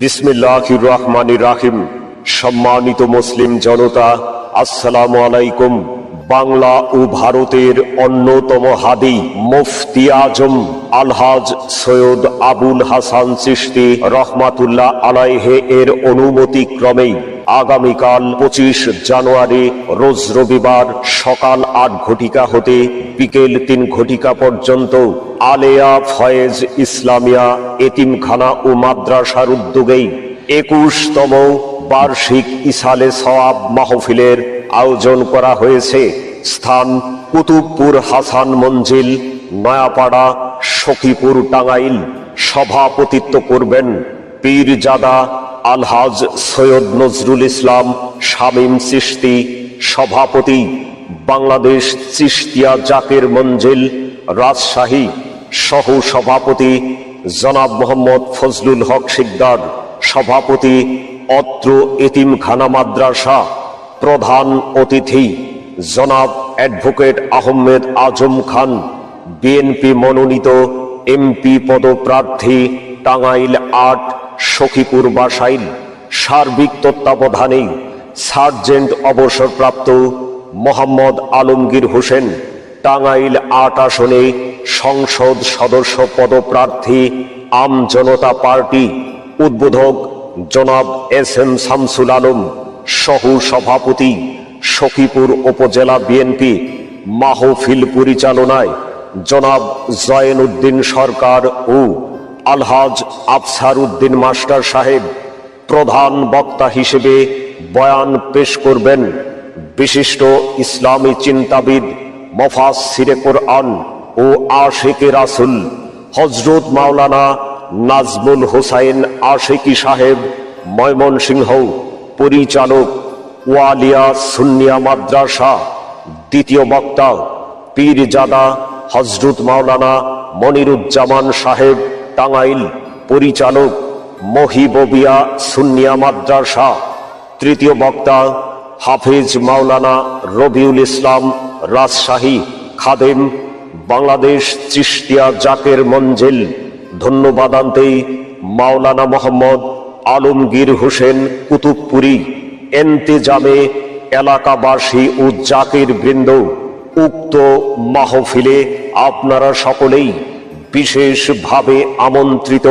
বিসমিল্লাহির রহমানির রহিম। সম্মানিত মুসলিম জনতা, আসসালামু আলাইকুম। বাংলা ও ভারতের অন্যতম হাদি মুফতি আজম আলহাজ সৈয়দ আবুল হাসান চিশতি রহমাতুল্লাহ আলাইহে এর অনুমতি ক্রমেই আগামীকাল 25 জানুয়ারি রোজ রবিবার সকাল 8 ঘটিকা হতে বিকেল 3 ঘটিকা পর্যন্ত আলেয়া ফয়েজ ইসলামিয়া এতিমখানা ও মাদ্রাসার উদ্যোগেই 21তম বার্ষিক ইসালে সওয়াব মাহফিলের আয়োজন করা হয়েছে। স্থান কুতুবপুর হাসান মঞ্জিল, নয়াপাড়া, সখীপুর, টাঙ্গাইল। সভাপতিত্ব করবেন পীরজাদা আলহাজ সৈয়দ নজরুল ইসলাম শামীম চিশতি। সভাপতি বাংলাদেশ চিশতিয়া জাকের মঞ্জিল, রাজশাহী। সহ সভাপতি জনাব মোহাম্মদ ফজলুল হক শিকদার। সভাপতি অত্র এতিমখানা মাদ্রাসা। প্রধান অতিথি জনাব অ্যাডভোকেট আহমেদ আজম খান, বিএনপি মনোনীত এমপি পদপ্রার্থী, টাঙ্গাইল 8, সখীপুর বাসাইল। সার্বিক তত্ত্বাবধানে সার্জেন্ট অবসরপ্রাপ্ত মোহাম্মদ আলমগীর হোসেন, টাঙ্গাইল 8 আসনে সংসদ সদস্য পদপ্রার্থী, আম জনতা পার্টি। উদ্বোধক জনাব এস.এম. শামসুল আলম। সহ সভাপতি সখীপুর উপজেলা বিএনপি। মাহফিল পরিচালনায় জনাব জয়েন উদ্দিন সরকার ও আলহাজ আফসার উদ্দিন মাস্টার সাহেব। প্রধান বক্তা হিসেবে বয়ান পেশ করবেন বিশিষ্ট ইসলামী চিন্তাবিদ, মুফাসসিরে কোরআন ও আশিকে রাসূল হযরত মাওলানা নাজমুল হোসাইন আশিকি সাহেব, ময়মনসিংহ। পরিচালক ওয়ালিয়া সুন্নিয়া মাদ্রাসা। দ্বিতীয় বক্তা পীরজাদা হযরত মাওলানা মনিরুজ্জামান সাহেব, টাঙ্গাইল। পরিচালক মহিববিয়া সুন্নিয়া মাদ্রাসা। তৃতীয় বক্তা হাফেজ মাওলানা রবিউল ইসলাম, রাজশাহী, খাদেম, বাংলাদেশ চিশতিয়া জাকের মঞ্জিল। ধন্যবাদান্তে মাওলানা মোহাম্মদ আলমগীর হোসেন কুতুবপুরি। এন্তেজামে এলাকাবাসী ও জাকির বৃন্দ। উক্ত মাহফিলে আপনারা সকলেই বিশেষভাবে আমন্ত্রিত।